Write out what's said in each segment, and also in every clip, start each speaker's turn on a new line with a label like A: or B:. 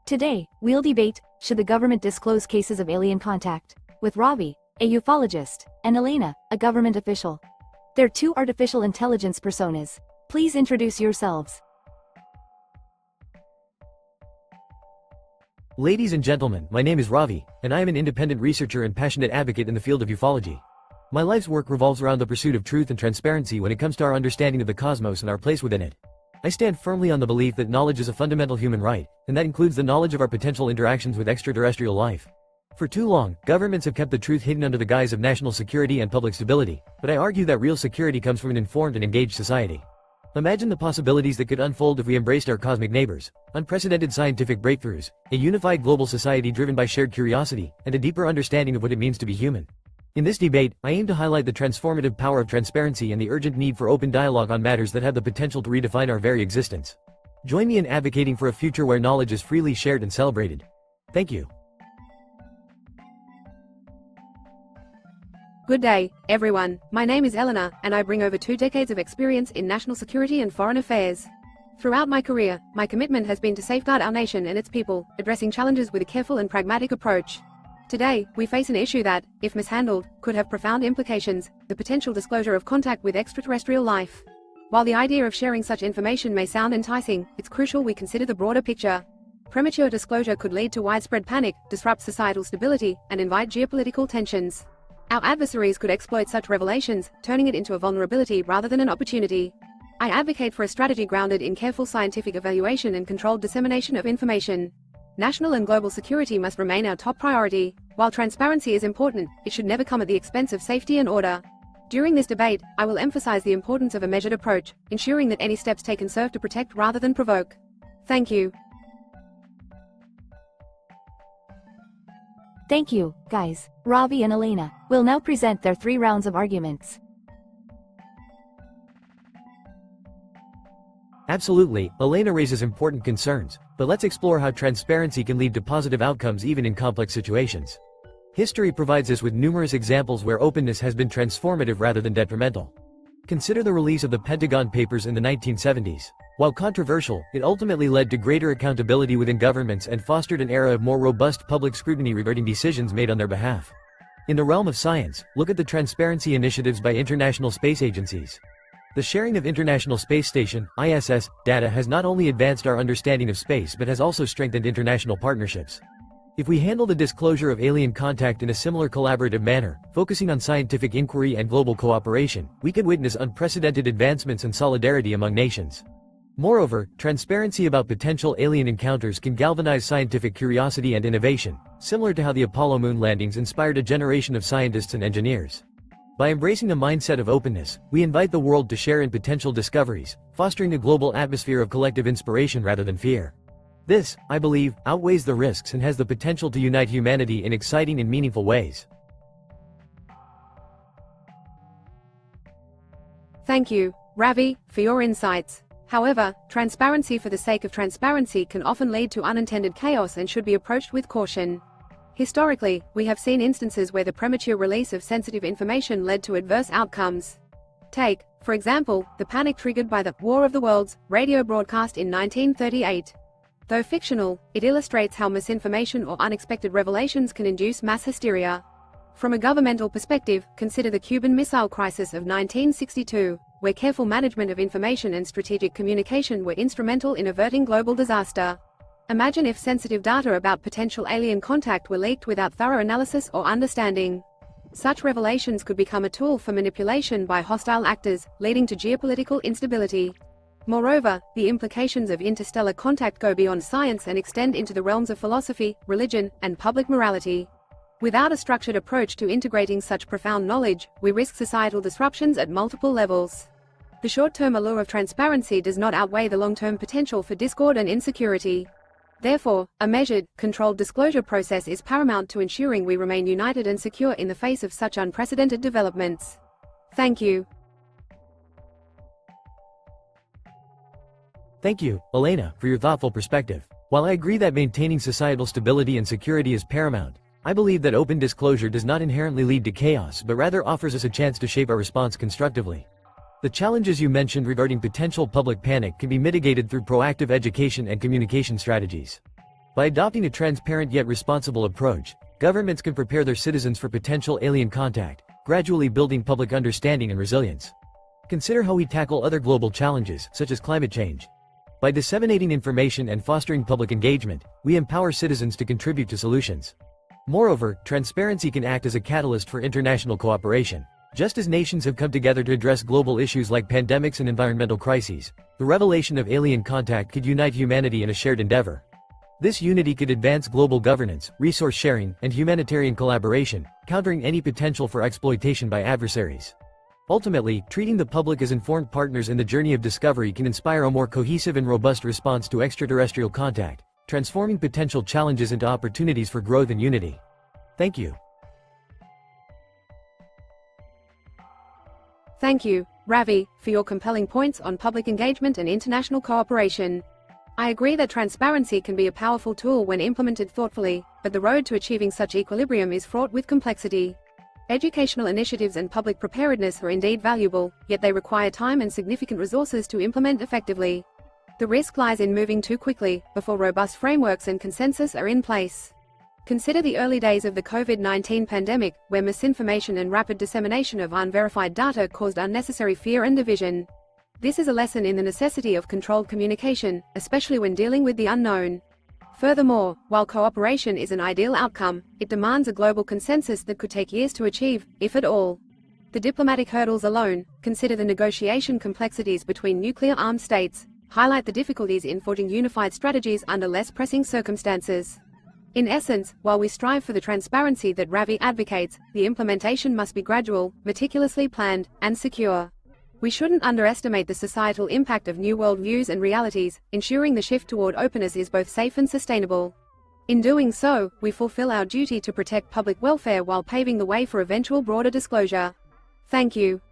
A: Today, we'll debate, should the government disclose cases of alien contact, with Ravi, a ufologist, and Elena, a government official. They're two artificial intelligence personas. Please introduce yourselves.
B: Ladies and gentlemen, my name is Ravi, and I am an independent researcher and passionate advocate in the field of ufology. My life's work revolves around the pursuit of truth and transparency when it comes to our understanding of the cosmos and our place within it. I stand firmly on the belief that knowledge is a fundamental human right, and that includes the knowledge of our potential interactions with extraterrestrial life. For too long, governments have kept the truth hidden under the guise of national security and public stability, but I argue that real security comes from an informed and engaged society. Imagine the possibilities that could unfold if we embraced our cosmic neighbors: unprecedented scientific breakthroughs, a unified global society driven by shared curiosity, and a deeper understanding of what it means to be human. In this debate, I aim to highlight the transformative power of transparency and the urgent need for open dialogue on matters that have the potential to redefine our very existence. Join me in advocating for a future where knowledge is freely shared and celebrated. Thank you.
C: Good day, everyone. My name is Elena, and I bring over 2 decades of experience in national security and foreign affairs. Throughout my career, my commitment has been to safeguard our nation and its people, addressing challenges with a careful and pragmatic approach. Today, we face an issue that, if mishandled, could have profound implications: the potential disclosure of contact with extraterrestrial life. While the idea of sharing such information may sound enticing, it's crucial we consider the broader picture. Premature disclosure could lead to widespread panic, disrupt societal stability, and invite geopolitical tensions. Our adversaries could exploit such revelations, turning it into a vulnerability rather than an opportunity. I advocate for a strategy grounded in careful scientific evaluation and controlled dissemination of information. National and global security must remain our top priority. While transparency is important, it should never come at the expense of safety and order. During this debate, I will emphasize the importance of a measured approach, ensuring that any steps taken serve to protect rather than provoke. Thank you.
A: Thank you, guys. Ravi and Elena will now present their 3 rounds of arguments.
B: Absolutely, Elena raises important concerns, but let's explore how transparency can lead to positive outcomes even in complex situations. History provides us with numerous examples where openness has been transformative rather than detrimental. Consider the release of the Pentagon Papers in the 1970s. While controversial, it ultimately led to greater accountability within governments and fostered an era of more robust public scrutiny regarding decisions made on their behalf. In the realm of science, look at the transparency initiatives by international space agencies. The sharing of International Space Station (ISS) data has not only advanced our understanding of space but has also strengthened international partnerships. If we handle the disclosure of alien contact in a similar collaborative manner, focusing on scientific inquiry and global cooperation, we could witness unprecedented advancements and solidarity among nations. Moreover, transparency about potential alien encounters can galvanize scientific curiosity and innovation, similar to how the Apollo moon landings inspired a generation of scientists and engineers. By embracing a mindset of openness, we invite the world to share in potential discoveries, fostering a global atmosphere of collective inspiration rather than fear. This, I believe, outweighs the risks and has the potential to unite humanity in exciting and meaningful ways.
C: Thank you, Ravi, for your insights. However, transparency for the sake of transparency can often lead to unintended chaos and should be approached with caution. Historically, we have seen instances where the premature release of sensitive information led to adverse outcomes. Take, for example, the panic triggered by the War of the Worlds radio broadcast in 1938. Though fictional, it illustrates how misinformation or unexpected revelations can induce mass hysteria. From a governmental perspective, consider the Cuban Missile Crisis of 1962, where careful management of information and strategic communication were instrumental in averting global disaster. Imagine if sensitive data about potential alien contact were leaked without thorough analysis or understanding. Such revelations could become a tool for manipulation by hostile actors, leading to geopolitical instability. Moreover, the implications of interstellar contact go beyond science and extend into the realms of philosophy, religion, and public morality. Without a structured approach to integrating such profound knowledge, we risk societal disruptions at multiple levels. The short-term allure of transparency does not outweigh the long-term potential for discord and insecurity. Therefore, a measured, controlled disclosure process is paramount to ensuring we remain united and secure in the face of such unprecedented developments. Thank you.
B: Thank you, Elena, for your thoughtful perspective. While I agree that maintaining societal stability and security is paramount, I believe that open disclosure does not inherently lead to chaos but rather offers us a chance to shape our response constructively. The challenges you mentioned regarding potential public panic can be mitigated through proactive education and communication strategies. By adopting a transparent yet responsible approach, governments can prepare their citizens for potential alien contact, gradually building public understanding and resilience. Consider how we tackle other global challenges, such as climate change. By disseminating information and fostering public engagement, we empower citizens to contribute to solutions. Moreover, transparency can act as a catalyst for international cooperation. Just as nations have come together to address global issues like pandemics and environmental crises, the revelation of alien contact could unite humanity in a shared endeavor. This unity could advance global governance, resource sharing, and humanitarian collaboration, countering any potential for exploitation by adversaries. Ultimately, treating the public as informed partners in the journey of discovery can inspire a more cohesive and robust response to extraterrestrial contact, transforming potential challenges into opportunities for growth and unity. Thank you.
C: Thank you, Ravi, for your compelling points on public engagement and international cooperation. I agree that transparency can be a powerful tool when implemented thoughtfully, but the road to achieving such equilibrium is fraught with complexity. Educational initiatives and public preparedness are indeed valuable, yet they require time and significant resources to implement effectively. The risk lies in moving too quickly, before robust frameworks and consensus are in place. Consider the early days of the COVID-19 pandemic, where misinformation and rapid dissemination of unverified data caused unnecessary fear and division. This is a lesson in the necessity of controlled communication, especially when dealing with the unknown. Furthermore, while cooperation is an ideal outcome, it demands a global consensus that could take years to achieve, if at all. The diplomatic hurdles alone, consider the negotiation complexities between nuclear-armed states, highlight the difficulties in forging unified strategies under less pressing circumstances. In essence, while we strive for the transparency that Ravi advocates, the implementation must be gradual, meticulously planned, and secure. We shouldn't underestimate the societal impact of new worldviews and realities, ensuring the shift toward openness is both safe and sustainable. In doing so, we fulfill our duty to protect public welfare while paving the way for eventual broader disclosure. Thank you.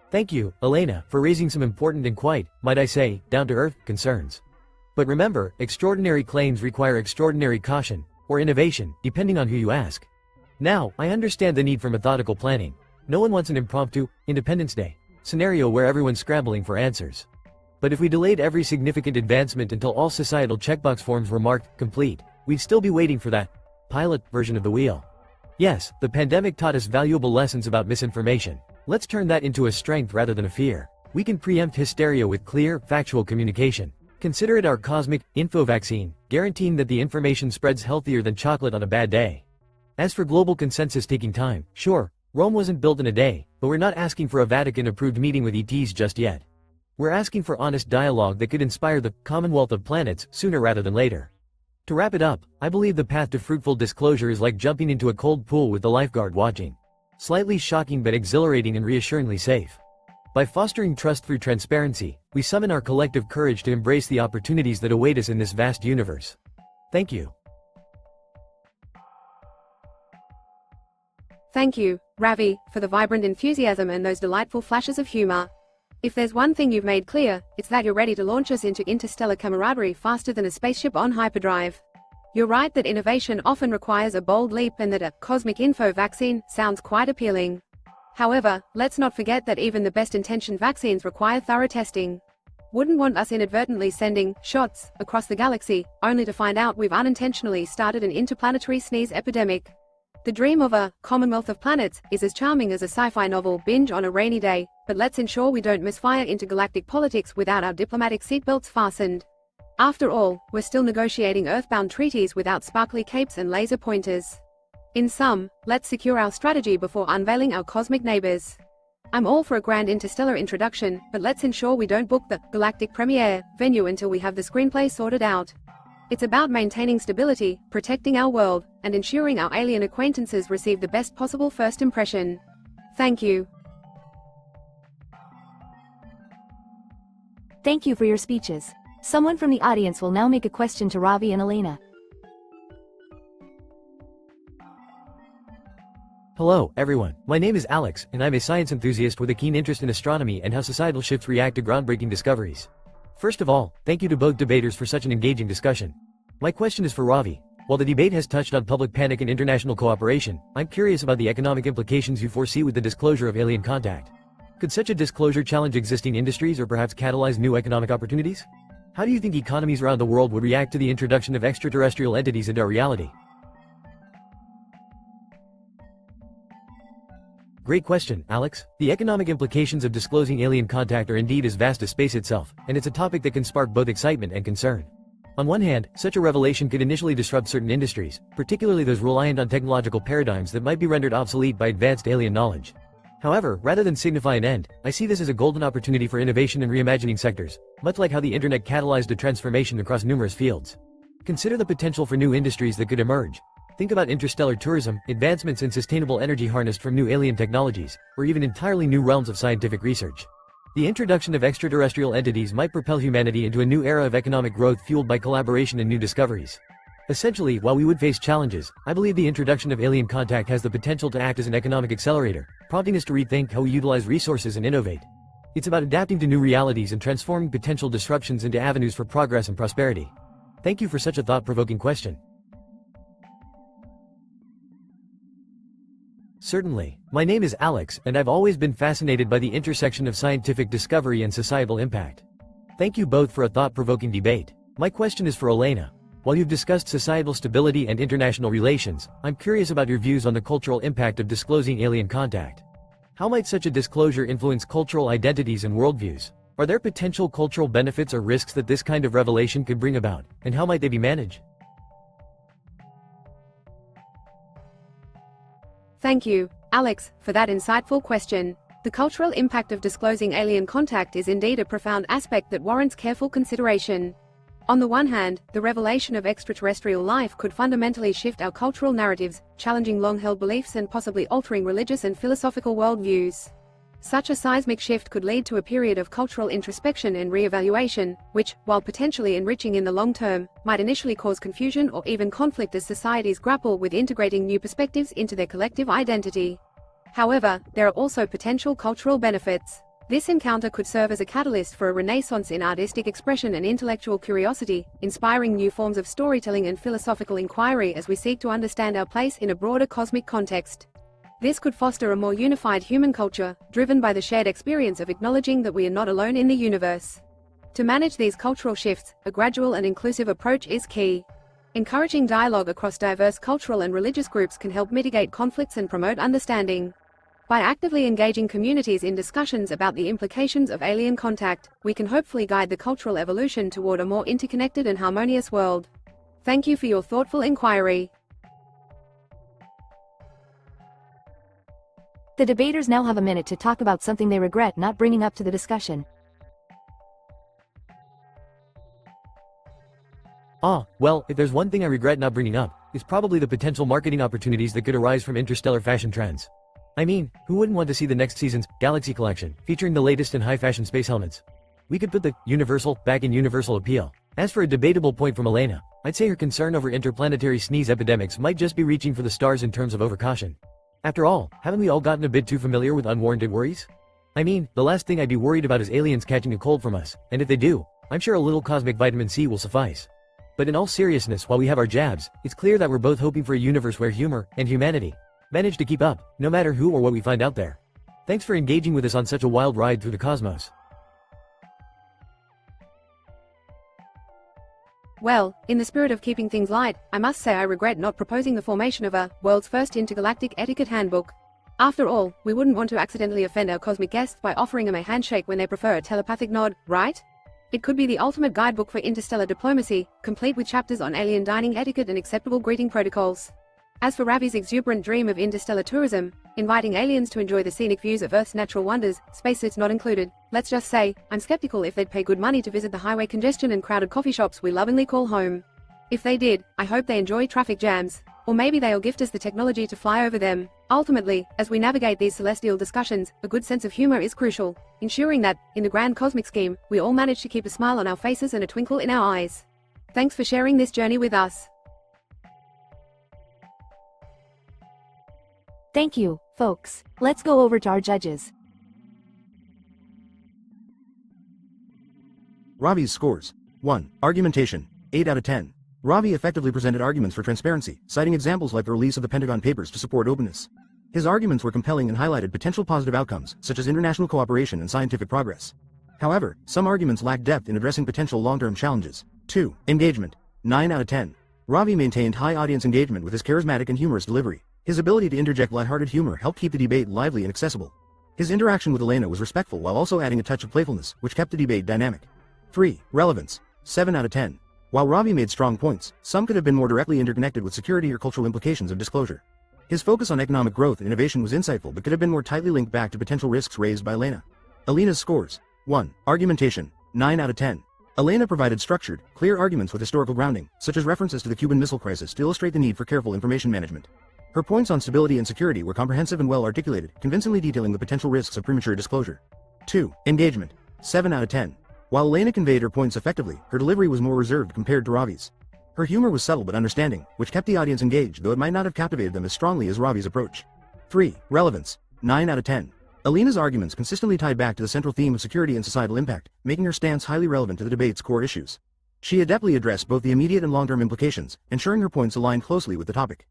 B: Thank you, Elena, for raising some important and quite, might I say, down-to-earth concerns. But remember, extraordinary claims require extraordinary caution, or innovation, depending on who you ask. Now, I understand the need for methodical planning. No one wants an impromptu, Independence Day scenario where everyone's scrambling for answers. But if we delayed every significant advancement until all societal checkbox forms were marked complete, we'd still be waiting for that pilot version of the wheel. Yes, the pandemic taught us valuable lessons about misinformation. Let's turn that into a strength rather than a fear. We can preempt hysteria with clear, factual communication. Consider it our cosmic info vaccine, guaranteeing that the information spreads healthier than chocolate on a bad day. As for global consensus taking time, sure, Rome wasn't built in a day, but we're not asking for a Vatican-approved meeting with ETs just yet. We're asking for honest dialogue that could inspire the Commonwealth of Planets sooner rather than later. To wrap it up, I believe the path to fruitful disclosure is like jumping into a cold pool with the lifeguard watching. Slightly shocking but exhilarating and reassuringly safe. By fostering trust through transparency, we summon our collective courage to embrace the opportunities that await us in this vast universe. Thank you.
C: Thank you, Ravi, for the vibrant enthusiasm and those delightful flashes of humor. If there's one thing you've made clear, it's that you're ready to launch us into interstellar camaraderie faster than a spaceship on hyperdrive. You're right that innovation often requires a bold leap and that a cosmic info vaccine sounds quite appealing. However, let's not forget that even the best-intentioned vaccines require thorough testing. Wouldn't want us inadvertently sending shots across the galaxy, only to find out we've unintentionally started an interplanetary sneeze epidemic. The dream of a Commonwealth of Planets is as charming as a sci-fi novel binge on a rainy day, but let's ensure we don't misfire into galactic politics without our diplomatic seatbelts fastened. After all, we're still negotiating earthbound treaties without sparkly capes and laser pointers. In sum, let's secure our strategy before unveiling our cosmic neighbors. I'm all for a grand interstellar introduction, but let's ensure we don't book the galactic premiere venue until we have the screenplay sorted out. It's about maintaining stability, protecting our world, and ensuring our alien acquaintances receive the best possible first impression. Thank you.
A: Thank you for your speeches. Someone from the audience will now make a question to Ravi and Elena.
B: Hello, everyone. My name is Alex, and I'm a science enthusiast with a keen interest in astronomy and how societal shifts react to groundbreaking discoveries. First of all, thank you to both debaters for such an engaging discussion. My question is for Ravi. While the debate has touched on public panic and international cooperation, I'm curious about the economic implications you foresee with the disclosure of alien contact. Could such a disclosure challenge existing industries or perhaps catalyze new economic opportunities? How do you think economies around the world would react to the introduction of extraterrestrial entities into our reality? Great question, Alex. The economic implications of disclosing alien contact are indeed as vast as space itself, and it's a topic that can spark both excitement and concern. On one hand, such a revelation could initially disrupt certain industries, particularly those reliant on technological paradigms that might be rendered obsolete by advanced alien knowledge. However, rather than signify an end, I see this as a golden opportunity for innovation and reimagining sectors, much like how the internet catalyzed a transformation across numerous fields. Consider the potential for new industries that could emerge. Think about interstellar tourism, advancements in sustainable energy harnessed from new alien technologies, or even entirely new realms of scientific research. The introduction of extraterrestrial entities might propel humanity into a new era of economic growth fueled by collaboration and new discoveries. Essentially, while we would face challenges, I believe the introduction of alien contact has the potential to act as an economic accelerator, prompting us to rethink how we utilize resources and innovate. It's about adapting to new realities and transforming potential disruptions into avenues for progress and prosperity. Thank you for such a thought-provoking question. Certainly. My name is Alex, and I've always been fascinated by the intersection of scientific discovery and societal impact. Thank you both for a thought-provoking debate. My question is for Elena. While you've discussed societal stability and international relations, I'm curious about your views on the cultural impact of disclosing alien contact. How might such a disclosure influence cultural identities and worldviews? Are there potential cultural benefits or risks that this kind of revelation could bring about, and how might they be managed?
C: Thank you, Alex, for that insightful question. The cultural impact of disclosing alien contact is indeed a profound aspect that warrants careful consideration. On the one hand, the revelation of extraterrestrial life could fundamentally shift our cultural narratives, challenging long-held beliefs and possibly altering religious and philosophical worldviews. Such a seismic shift could lead to a period of cultural introspection and re-evaluation, which, while potentially enriching in the long term, might initially cause confusion or even conflict as societies grapple with integrating new perspectives into their collective identity. However, there are also potential cultural benefits. This encounter could serve as a catalyst for a renaissance in artistic expression and intellectual curiosity, inspiring new forms of storytelling and philosophical inquiry as we seek to understand our place in a broader cosmic context. This could foster a more unified human culture, driven by the shared experience of acknowledging that we are not alone in the universe. To manage these cultural shifts, a gradual and inclusive approach is key. Encouraging dialogue across diverse cultural and religious groups can help mitigate conflicts and promote understanding. By actively engaging communities in discussions about the implications of alien contact, we can hopefully guide the cultural evolution toward a more interconnected and harmonious world. Thank you for your thoughtful inquiry.
A: The debaters now have a minute to talk about something they regret not bringing up to the discussion.
B: Well, if there's one thing I regret not bringing up, it's probably the potential marketing opportunities that could arise from interstellar fashion trends. I mean, who wouldn't want to see the next season's Galaxy Collection, featuring the latest in high-fashion space helmets? We could put the Universal back in universal appeal. As for a debatable point from Elena, I'd say her concern over interplanetary sneeze epidemics might just be reaching for the stars in terms of overcaution. After all, haven't we all gotten a bit too familiar with unwarranted worries? I mean, the last thing I'd be worried about is aliens catching a cold from us, and if they do, I'm sure a little cosmic vitamin C will suffice. But in all seriousness, while we have our jabs, it's clear that we're both hoping for a universe where humor and humanity manage to keep up, no matter who or what we find out there. Thanks for engaging with us on such a wild ride through the cosmos.
C: Well, in the spirit of keeping things light, I must say I regret not proposing the formation of a world's first intergalactic etiquette handbook. After all, we wouldn't want to accidentally offend our cosmic guests by offering them a handshake when they prefer a telepathic nod, right? It could be the ultimate guidebook for interstellar diplomacy, complete with chapters on alien dining etiquette and acceptable greeting protocols. As for Ravi's exuberant dream of interstellar tourism, inviting aliens to enjoy the scenic views of Earth's natural wonders, spacesuits not included, let's just say, I'm skeptical if they'd pay good money to visit the highway congestion and crowded coffee shops we lovingly call home. If they did, I hope they enjoy traffic jams. Or maybe they'll gift us the technology to fly over them. Ultimately, as we navigate these celestial discussions, a good sense of humor is crucial, ensuring that, in the grand cosmic scheme, we all manage to keep a smile on our faces and a twinkle in our eyes. Thanks for sharing this journey with us.
A: Thank you, folks. Let's go over to our judges.
D: Ravi's scores. 1. Argumentation. 8 out of 10. Ravi effectively presented arguments for transparency, citing examples like the release of the Pentagon Papers to support openness. His arguments were compelling and highlighted potential positive outcomes, such as international cooperation and scientific progress. However, some arguments lack depth in addressing potential long-term challenges. 2. Engagement. 9 out of 10. Ravi maintained high audience engagement with his charismatic and humorous delivery. His ability to interject lighthearted humor helped keep the debate lively and accessible. His interaction with Elena was respectful while also adding a touch of playfulness, which kept the debate dynamic. 3. Relevance. 7 out of 10. While Ravi made strong points, some could have been more directly interconnected with security or cultural implications of disclosure. His focus on economic growth and innovation was insightful but could have been more tightly linked back to potential risks raised by Elena. Elena's scores. 1. Argumentation. 9 out of 10. Elena provided structured, clear arguments with historical grounding, such as references to the Cuban Missile Crisis to illustrate the need for careful information management. Her points on stability and security were comprehensive and well articulated, convincingly detailing the potential risks of premature disclosure. 2. Engagement. 7 out of 10. While Elena conveyed her points effectively, her delivery was more reserved compared to Ravi's. Her humor was subtle but understanding, which kept the audience engaged though it might not have captivated them as strongly as Ravi's approach. 3. Relevance. 9 out of 10. Elena's arguments consistently tied back to the central theme of security and societal impact, making her stance highly relevant to the debate's core issues. She adeptly addressed both the immediate and long-term implications, ensuring her points aligned closely with the topic.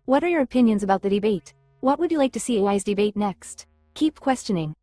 A: What are your opinions about the debate? What would you like to see AI's debate next? Keep questioning.